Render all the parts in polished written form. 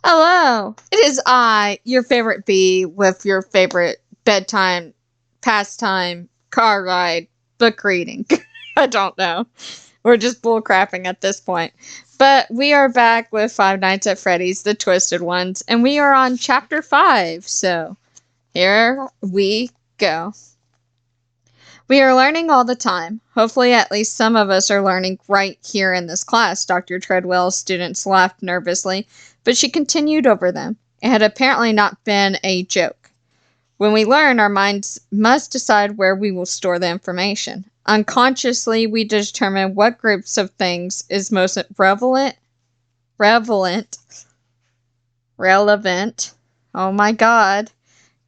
Hello, it is I, your favorite bee, with your favorite bedtime, pastime, car ride, book reading. I don't know. We're just bullcrapping at this point. But we are back with Five Nights at Freddy's, the Twisted Ones, and we are on chapter 5. So here we go. We are learning all the time. Hopefully, at least some of us are learning right here in this class. Dr. Treadwell's students laughed nervously, but she continued over them. It had apparently not been a joke. When we learn, our minds must decide where we will store the information. Unconsciously, we determine what groups of things is most relevant, oh my god,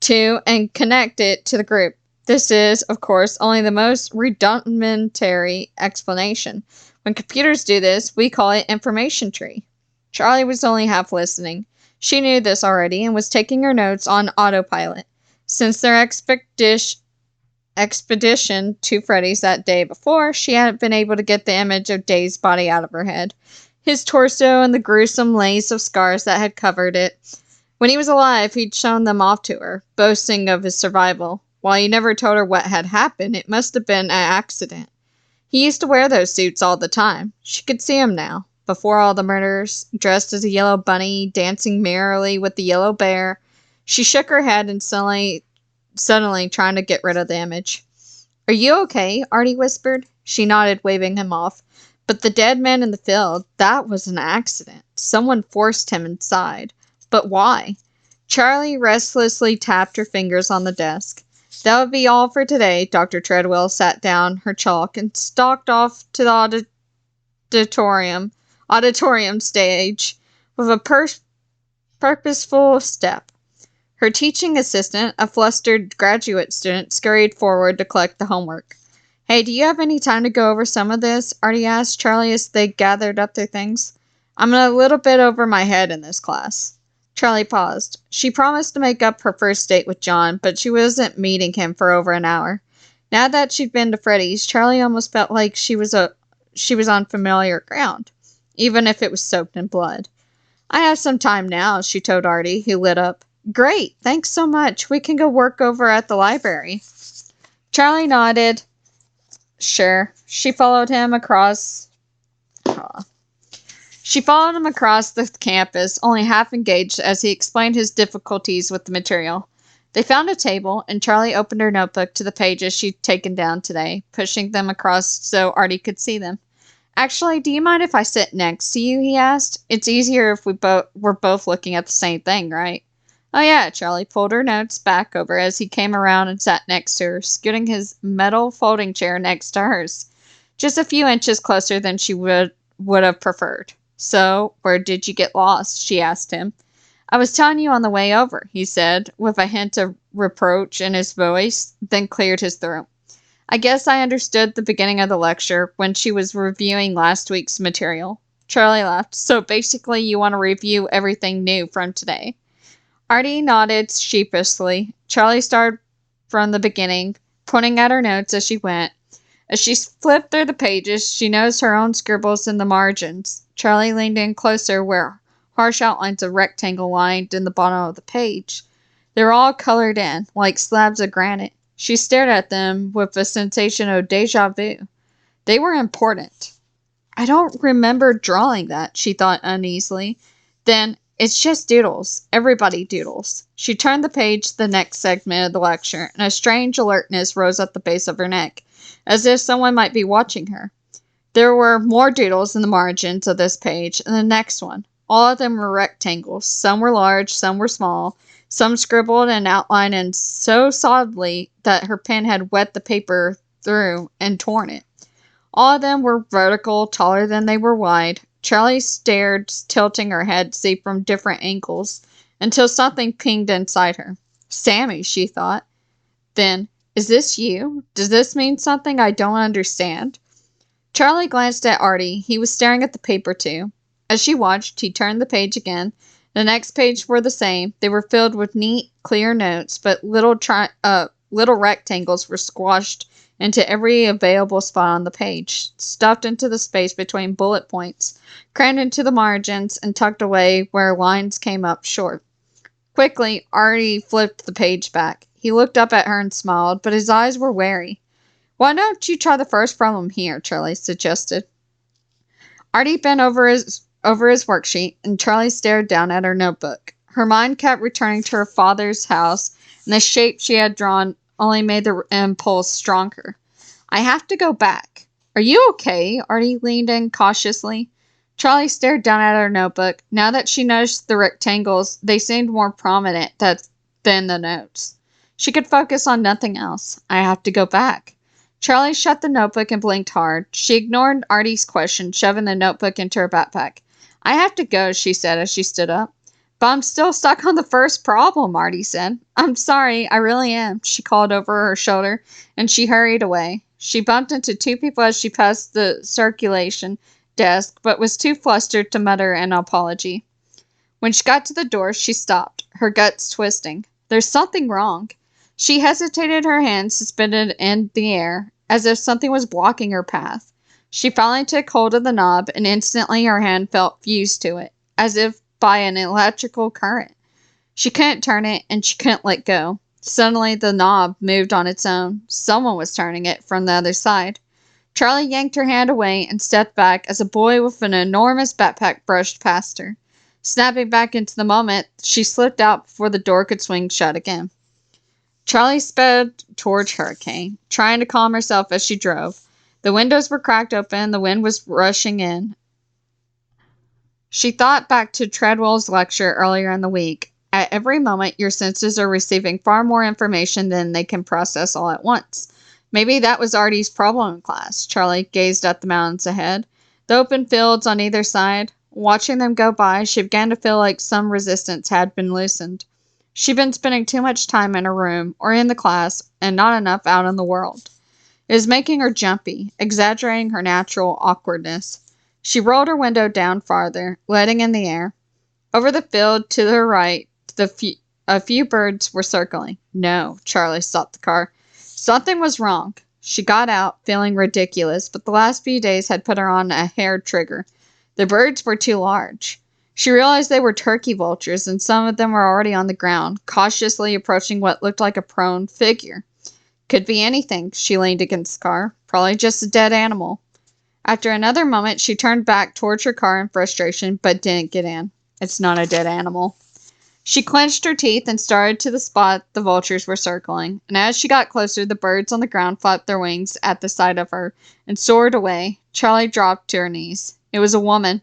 to and connect it to the group. This is, of course, only the most rudimentary explanation. When computers do this, we call it information tree. Charlie was only half listening. She knew this already and was taking her notes on autopilot. Since their expedition to Freddys that day before, she hadn't been able to get the image of Dave's body out of her head. His torso and the gruesome lace of scars that had covered it. When he was alive, he'd shown them off to her, boasting of his survival. While he never told her what had happened, it must have been an accident. He used to wear those suits all the time. She could see him now, before all the murders, dressed as a yellow bunny, dancing merrily with the yellow bear. She shook her head and suddenly trying to get rid of the image. "Are you okay?" Artie whispered. She nodded, waving him off. "But the dead man in the field, that was an accident. Someone forced him inside. But why?" Charlie restlessly tapped her fingers on the desk. "That would be all for today." Dr. Treadwell sat down her chalk and stalked off to the auditorium stage with a purposeful step. Her teaching assistant, a flustered graduate student, scurried forward to collect the homework. "Hey, do you have any time to go over some of this?" Artie asked Charlie as they gathered up their things. "I'm a little bit over my head in this class." Charlie paused. She promised to make up her first date with John, but she wasn't meeting him for over an hour. Now that she'd been to Freddys, Charlie almost felt like she was on familiar ground, even if it was soaked in blood. "I have some time now," she told Artie, who lit up. "Great, thanks so much. We can go work over at the library." Charlie nodded. Sure. She followed him across the campus, only half engaged as he explained his difficulties with the material. They found a table, and Charlie opened her notebook to the pages she'd taken down today, pushing them across so Artie could see them. "Actually, do you mind if I sit next to you?" he asked. "It's easier if we're both looking at the same thing, right?" "Oh yeah." Charlie pulled her notes back over as he came around and sat next to her, scooting his metal folding chair next to hers, just a few inches closer than she would have preferred. "So, where did you get lost?" she asked him. "I was telling you on the way over," he said, with a hint of reproach in his voice, then cleared his throat. "I guess I understood the beginning of the lecture when she was reviewing last week's material." Charlie laughed. "So basically you want to review everything new from today?" Artie nodded sheepishly. Charlie started from the beginning, pointing at her notes as she went. As she flipped through the pages, she noticed her own scribbles in the margins. Charlie leaned in closer where harsh outlines of rectangle lined in the bottom of the page. They were all colored in, like slabs of granite. She stared at them with a sensation of déjà vu. They were important. "I don't remember drawing that," she thought uneasily. Then, "It's just doodles. Everybody doodles." She turned the page to the next segment of the lecture, and a strange alertness rose at the base of her neck, as if someone might be watching her. There were more doodles in the margins of this page and the next one. All of them were rectangles. Some were large, some were small, some scribbled and outlined and so solidly that her pen had wet the paper through and torn it. All of them were vertical, taller than they were wide. Charlie stared, tilting her head to see from different angles, until something pinged inside her. "Sammy," she thought. Then, "Is this you? Does this mean something I don't understand?" Charlie glanced at Artie. He was staring at the paper too. As she watched, he turned the page again. The next page were the same. They were filled with neat, clear notes, but little rectangles were squashed into every available spot on the page, stuffed into the space between bullet points, crammed into the margins, and tucked away where lines came up short. Quickly, Artie flipped the page back. He looked up at her and smiled, but his eyes were wary. "Why don't you try the first problem here?" Charlie suggested. Artie bent over his worksheet, and Charlie stared down at her notebook. Her mind kept returning to her father's house, and the shape she had drawn only made the impulse stronger. "I have to go back." "Are you okay?" Artie leaned in cautiously. Charlie stared down at her notebook. Now that she noticed the rectangles, they seemed more prominent than the notes. She could focus on nothing else. "I have to go back." Charlie shut the notebook and blinked hard. She ignored Artie's question, shoving the notebook into her backpack. "I have to go," she said as she stood up. "But I'm still stuck on the first problem," Artie said. "I'm sorry, I really am," she called over her shoulder, and she hurried away. She bumped into two people as she passed the circulation desk, but was too flustered to mutter an apology. When she got to the door, she stopped, her guts twisting. There's something wrong. She hesitated, her hand suspended in the air, as if something was blocking her path. She finally took hold of the knob, and instantly her hand felt fused to it, as if by an electrical current. She couldn't turn it, and she couldn't let go. Suddenly, the knob moved on its own. Someone was turning it from the other side. Charlie yanked her hand away and stepped back as a boy with an enormous backpack brushed past her. Snapping back into the moment, she slipped out before the door could swing shut again. Charlie sped towards Hurricane, trying to calm herself as she drove. The windows were cracked open, the wind was rushing in. She thought back to Treadwell's lecture earlier in the week. At every moment, your senses are receiving far more information than they can process all at once. Maybe that was Artie's problem in class. Charlie gazed at the mountains ahead, the open fields on either side. Watching them go by, she began to feel like some resistance had been loosened. She'd been spending too much time in her room or in the class and not enough out in the world. It was making her jumpy, exaggerating her natural awkwardness. She rolled her window down farther, letting in the air. Over the field to her right, a few birds were circling. No, Charlie stopped the car. Something was wrong. She got out, feeling ridiculous, but the last few days had put her on a hair trigger. The birds were too large. She realized they were turkey vultures, and some of them were already on the ground, cautiously approaching what looked like a prone figure. Could be anything. She leaned against the car. Probably just a dead animal. After another moment, she turned back towards her car in frustration, but didn't get in. It's not a dead animal. She clenched her teeth and started to the spot the vultures were circling, and as she got closer, the birds on the ground flapped their wings at the sight of her and soared away. Charlie dropped to her knees. It was a woman.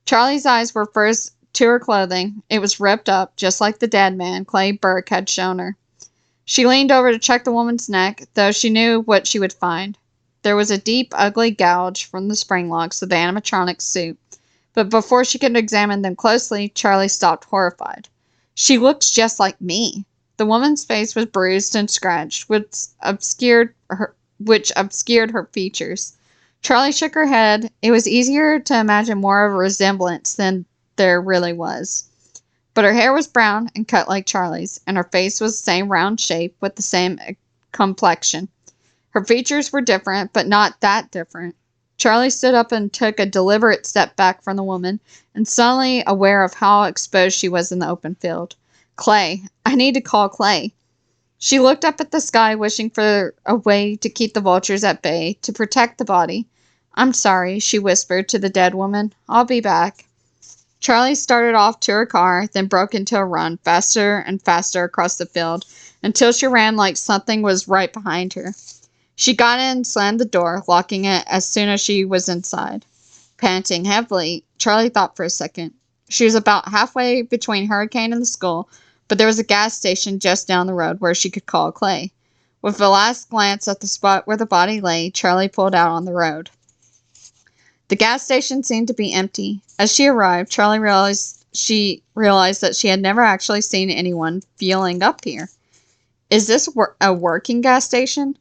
Charlie's eyes were first to her clothing. It was ripped up, just like the dead man Clay Burke had shown her. She leaned over to check the woman's neck, though she knew what she would find. There was a deep, ugly gouge from the spring locks of the animatronic's suit, but before she could examine them closely, Charlie stopped horrified. "She looks just like me." The woman's face was bruised and scratched, which obscured her features. Charlie shook her head. It was easier to imagine more of a resemblance than there really was. But her hair was brown and cut like Charlie's, and her face was the same round shape with the same complexion. Her features were different, but not that different. Charlie stood up and took a deliberate step back from the woman, and suddenly aware of how exposed she was in the open field. Clay. I need to call Clay. She looked up at the sky, wishing for a way to keep the vultures at bay, to protect the body. "I'm sorry," she whispered to the dead woman. "I'll be back." Charlie started off to her car, then broke into a run, faster and faster across the field, until she ran like something was right behind her. She got in and slammed the door, locking it as soon as she was inside. Panting heavily, Charlie thought for a second. She was about halfway between Hurricane and the school, but there was a gas station just down the road where she could call Clay. With a last glance at the spot where the body lay, Charlie pulled out on the road. The gas station seemed to be empty. As she arrived, Charlie realized that she had never actually seen anyone fueling up here. Is this a working gas station?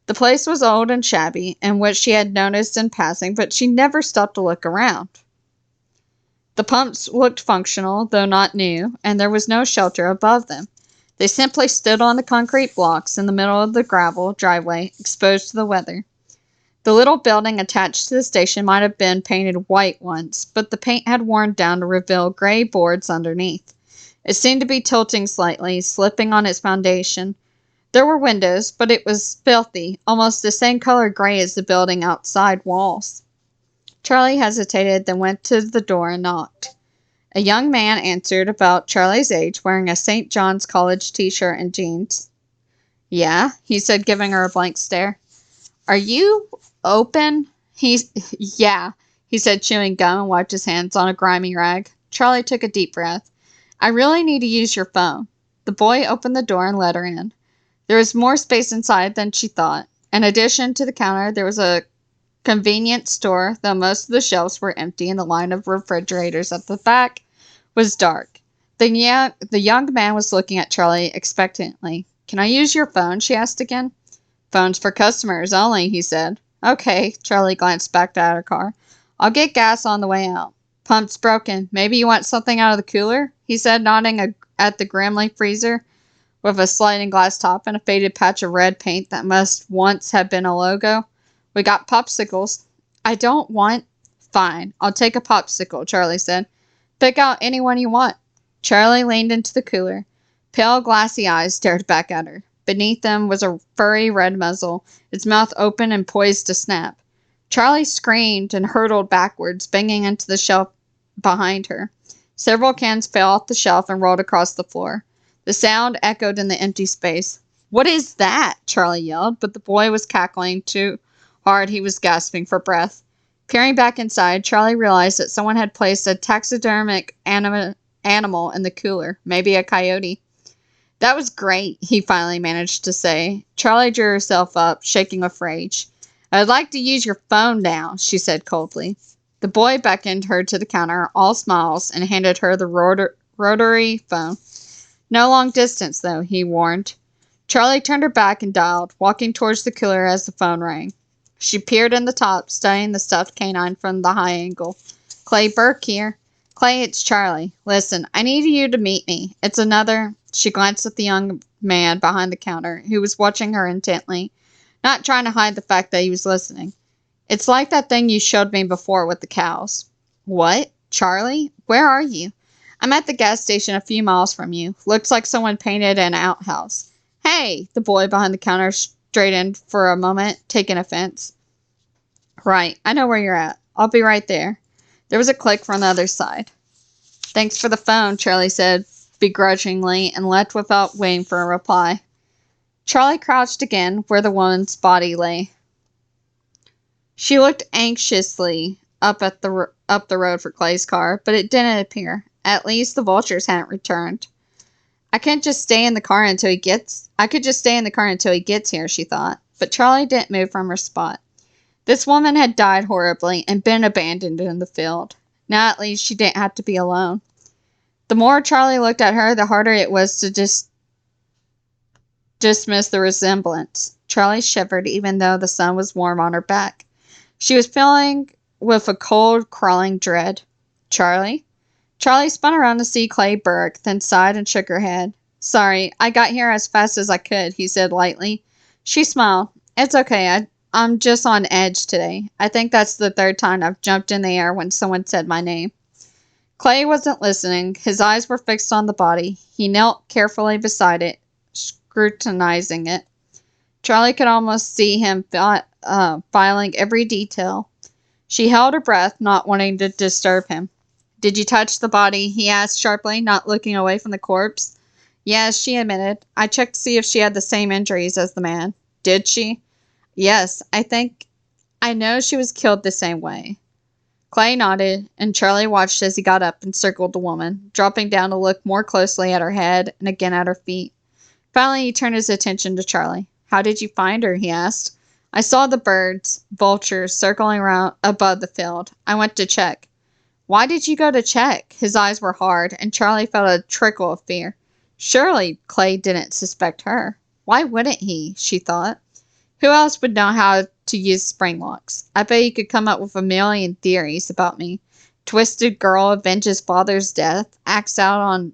The place was old and shabby, and which she had noticed in passing, but she never stopped to look around. The pumps looked functional, though not new, and there was no shelter above them. They simply stood on the concrete blocks in the middle of the gravel driveway, exposed to the weather. The little building attached to the station might have been painted white once, but the paint had worn down to reveal gray boards underneath. It seemed to be tilting slightly, slipping on its foundation. There were windows, but it was filthy, almost the same color gray as the building outside walls. Charlie hesitated, then went to the door and knocked. A young man answered, about Charlie's age, wearing a St. John's College t-shirt and jeans. "Yeah," he said, giving her a blank stare. "Are you open?" Yeah, he said, chewing gum, and wiped his hands on a grimy rag. Charlie took a deep breath. "I really need to use your phone." The boy opened the door and let her in. There was more space inside than she thought. In addition to the counter, there was a convenience store, though most of the shelves were empty and the line of refrigerators at the back was dark. The young man was looking at Charlie expectantly. "Can I use your phone?" she asked again. "Phones for customers only," he said. "Okay." Charlie glanced back at her car. "I'll get gas on the way out." "Pump's broken. Maybe you want something out of the cooler?" he said, nodding at the Grimley freezer with a sliding glass top and a faded patch of red paint that must once have been a logo. "We got popsicles." "I don't want—" "Fine, I'll take a popsicle," Charlie said. "Pick out any one you want." Charlie leaned into the cooler. Pale, glassy eyes stared back at her. Beneath them was a furry red muzzle, its mouth open and poised to snap. Charlie screamed and hurtled backwards, banging into the shelf behind her. Several cans fell off the shelf and rolled across the floor. The sound echoed in the empty space. "What is that?" Charlie yelled, but the boy was cackling too hard he was gasping for breath. Peering back inside, Charlie realized that someone had placed a taxidermic animal in the cooler, maybe a coyote. "That was great," he finally managed to say. Charlie drew herself up, shaking with rage. "I'd like to use your phone now," she said coldly. The boy beckoned her to the counter, all smiles, and handed her the rotary phone. "No long distance, though," he warned. Charlie turned her back and dialed, walking towards the cooler as the phone rang. She peered in the top, studying the stuffed canine from the high angle. "Clay Burke here." "Clay, it's Charlie. Listen, I need you to meet me. It's another—" She glanced at the young man behind the counter, who was watching her intently, not trying to hide the fact that he was listening. "It's like that thing you showed me before with the cows." "What? Charlie? Where are you?" "I'm at the gas station a few miles from you. Looks like someone painted an outhouse." "Hey!" The boy behind the counter straightened for a moment, taking offense. "Right, I know where you're at. I'll be right there." There was a click from the other side. "Thanks for the phone," Charlie said begrudgingly, and left without waiting for a reply. Charlie crouched again where the woman's body lay. She looked anxiously up the road for Clay's car, but it didn't appear. At least the vultures hadn't returned. I could just stay in the car until he gets here, she thought. But Charlie didn't move from her spot. This woman had died horribly and been abandoned in the field. Now at least she didn't have to be alone. The more Charlie looked at her, the harder it was to dismiss the resemblance. Charlie shivered even though the sun was warm on her back. She was filling with a cold, crawling dread. "Charlie?" Charlie spun around to see Clay Burke, then sighed and shook her head. "Sorry, I got here as fast as I could," he said lightly. She smiled. "It's okay, I'm just on edge today. I think that's the third time I've jumped in the air when someone said my name." Clay wasn't listening. His eyes were fixed on the body. He knelt carefully beside it, scrutinizing it. Charlie could almost see him filing every detail. She held her breath, not wanting to disturb him. "Did you touch the body?" he asked sharply, not looking away from the corpse. "Yes," she admitted. "I checked to see if she had the same injuries as the man." "Did she?" "Yes, I know she was killed the same way." Clay nodded, and Charlie watched as he got up and circled the woman, dropping down to look more closely at her head and again at her feet. Finally, he turned his attention to Charlie. "How did you find her?" he asked. "I saw the birds, vultures, circling around above the field. I went to check." "Why did you go to check?" His eyes were hard, and Charlie felt a trickle of fear. Surely Clay didn't suspect her. Why wouldn't he, she thought. Who else would know how to use spring locks? I bet he could come up with a million theories about me. Twisted girl avenges father's death, acts out on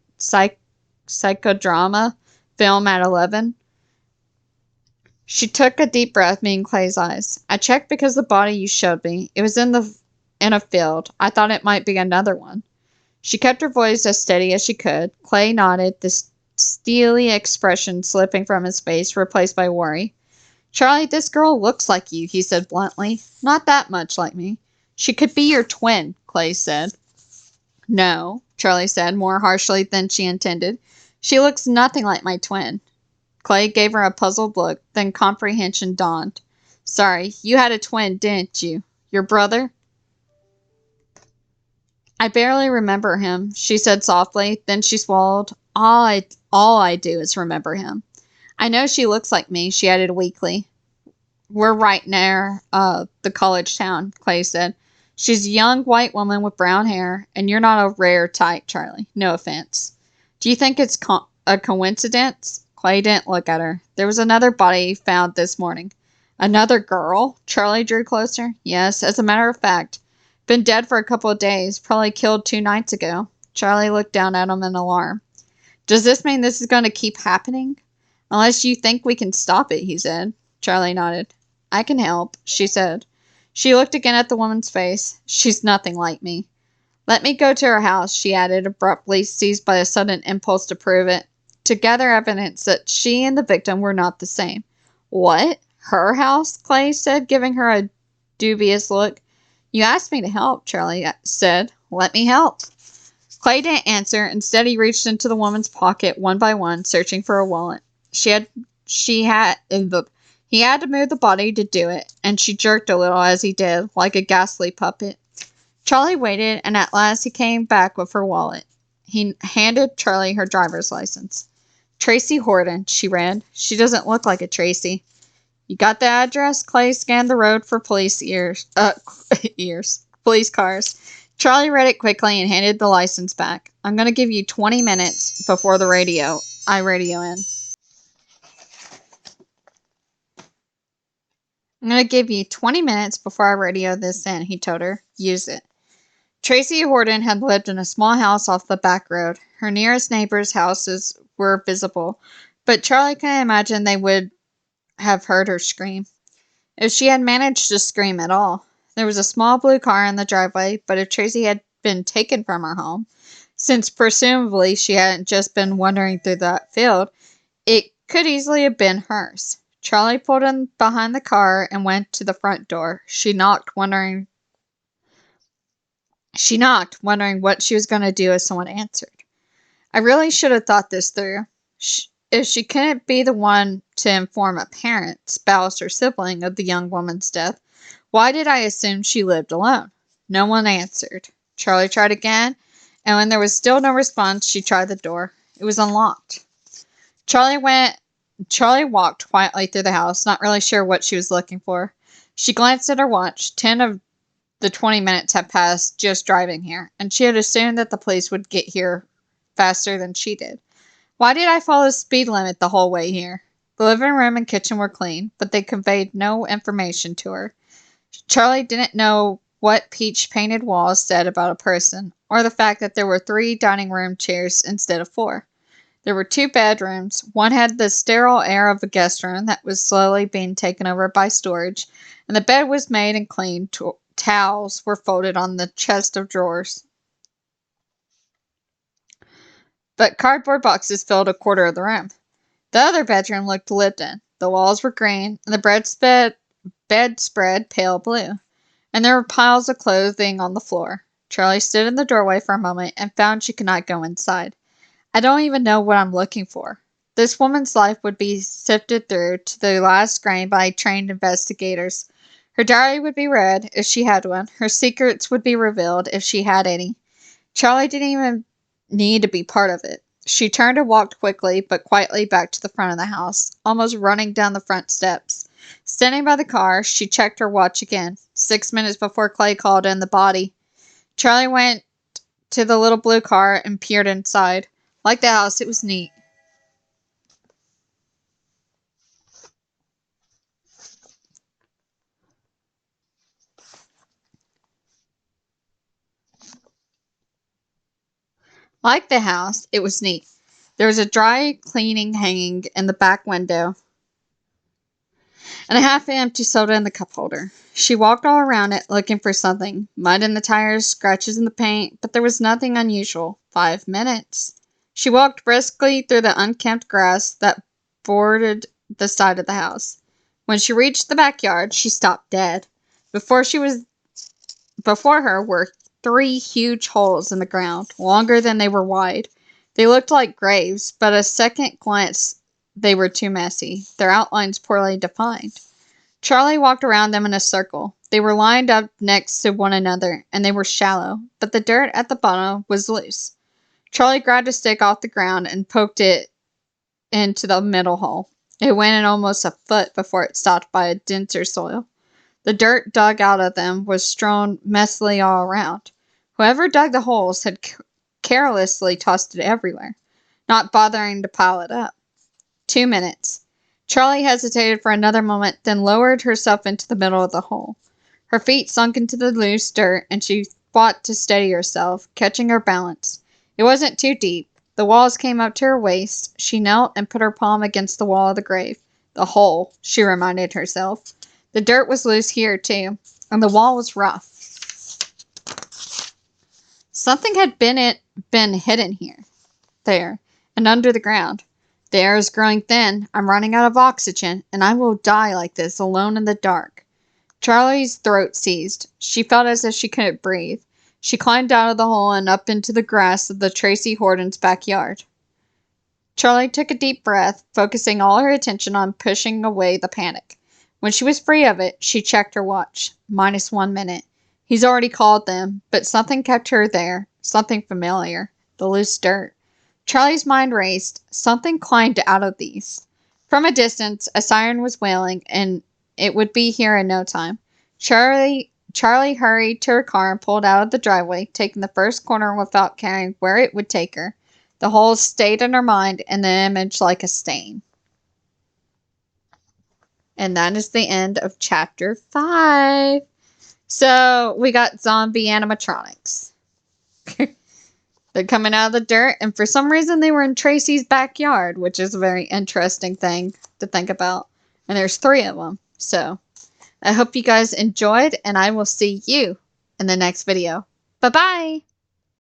psychodrama, Film at 11. She took a deep breath, meeting Clay's eyes. I checked because the body you showed me, it was in a field. I thought it might be another one. She kept her voice as steady as she could. Clay nodded, this steely expression slipping from his face, replaced by worry. Charlie, this girl looks like you, he said bluntly. Not that much like me. She could be your twin, Clay said. No, Charlie said, more harshly than she intended. She looks nothing like my twin. Clay gave her a puzzled look, then comprehension dawned. Sorry, you had a twin, didn't you? Your brother? I barely remember him, she said softly, then she swallowed. All I do is remember him. I know she looks like me, she added weakly. We're right near, the college town, Clay said. She's a young white woman with brown hair, and you're not a rare type, Charlie. No offense. Do you think it's a coincidence? Clay didn't look at her. There was another body found this morning. Another girl? Charlie drew closer. Yes, as a matter of fact. Been dead for a couple of days. Probably killed 2 nights ago. Charlie looked down at him in alarm. Does this mean this is going to keep happening? Unless you think we can stop it, he said. Charlie nodded. I can help, she said. She looked again at the woman's face. She's nothing like me. Let me go to her house, she added abruptly, seized by a sudden impulse to prove it, to gather evidence that she and the victim were not the same. What? Her house? Clay said, giving her a dubious look. You asked me to help, Charlie said. Let me help. Clay didn't answer. Instead, he reached into the woman's pocket one by one, searching for a wallet. He had to move the body to do it, and she jerked a little as he did, like a ghastly puppet. Charlie waited, and at last he came back with her wallet. He handed Charlie her driver's license. Tracy Horton, she read. She doesn't look like a Tracy. You got the address? Clay scanned the road for police police cars. Charlie read it quickly and handed the license back. I'm going to give you 20 minutes before I radio in. I'm going to give you 20 minutes before I radio this in, he told her. Use it. Tracy Horton had lived in a small house off the back road. Her nearest neighbors' houses were visible, but Charlie couldn't imagine they would have heard her scream. If she had managed to scream at all. There was a small blue car in the driveway, but if Tracy had been taken from her home, since presumably she hadn't just been wandering through that field, it could easily have been hers. Charlie pulled in behind the car and went to the front door. She knocked, wondering what she was going to do as someone answered. I really should have thought this through. If she couldn't be the one to inform a parent, spouse, or sibling of the young woman's death, why did I assume she lived alone? No one answered. Charlie tried again, and when there was still no response, she tried the door. It was unlocked. Charlie walked quietly through the house, not really sure what she was looking for. She glanced at her watch. 10 of the 20 minutes had passed just driving here, and she had assumed that the police would get here faster than she did. Why did I follow the speed limit the whole way here? The living room and kitchen were clean, but they conveyed no information to her. Charlie didn't know what peach-painted walls said about a person, or the fact that there were 3 dining room chairs instead of 4. There were 2 bedrooms. One had the sterile air of a guest room that was slowly being taken over by storage, and the bed was made and clean. Towels were folded on the chest of drawers. But cardboard boxes filled a quarter of the room. The other bedroom looked lived in. The walls were green, and the bedspread pale blue, and there were piles of clothing on the floor. Charlie stood in the doorway for a moment and found she could not go inside. I don't even know what I'm looking for. This woman's life would be sifted through to the last grain by trained investigators. Her diary would be read, if she had one. Her secrets would be revealed, if she had any. Charlie didn't even need to be part of it. She turned and walked quickly, but quietly back to the front of the house, almost running down the front steps. Standing by the car, she checked her watch again. 6 minutes before Clay called in the body. Charlie went to the little blue car and peered inside. Like the house, it was neat. Like the house, it was neat. There was a dry cleaning hanging in the back window and a half-empty soda in the cup holder. She walked all around it, looking for something. Mud in the tires, scratches in the paint, but there was nothing unusual. 5 minutes. She walked briskly through the unkempt grass that bordered the side of the house. When she reached the backyard, she stopped dead. Before her were 3 huge holes in the ground, longer than they were wide. They looked like graves, but at a second glance they were too messy, their outlines poorly defined. Charlie walked around them in a circle. They were lined up next to one another, and they were shallow, but the dirt at the bottom was loose. Charlie grabbed a stick off the ground and poked it into the middle hole. It went in almost a foot before it stopped by a denser soil. The dirt dug out of them was strewn messily all around. Whoever dug the holes had carelessly tossed it everywhere, not bothering to pile it up. 2 minutes. Charlie hesitated for another moment, then lowered herself into the middle of the hole. Her feet sunk into the loose dirt, and she fought to steady herself, catching her balance. It wasn't too deep. The walls came up to her waist. She knelt and put her palm against the wall of the grave. The hole, she reminded herself. The dirt was loose here, too, and the wall was rough. Something had been hidden here, there, and under the ground. The air is growing thin. I'm running out of oxygen, and I will die like this, alone in the dark. Charlie's throat seized. She felt as if she couldn't breathe. She climbed out of the hole and up into the grass of the Tracy Hortons' backyard. Charlie took a deep breath, focusing all her attention on pushing away the panic. When she was free of it, she checked her watch. -1 minute. He's already called them, but something kept her there. Something familiar. The loose dirt. Charlie's mind raced. Something climbed out of these. From a distance, a siren was wailing, and it would be here in no time. Charlie hurried to her car and pulled out of the driveway, taking the first corner without caring where it would take her. The hole stayed in her mind, and the image like a stain. And that is the end of chapter 5. So, we got zombie animatronics. They're coming out of the dirt, and for some reason they were in Tracy's backyard, which is a very interesting thing to think about. And there's 3 of them. So, I hope you guys enjoyed, and I will see you in the next video. Bye-bye!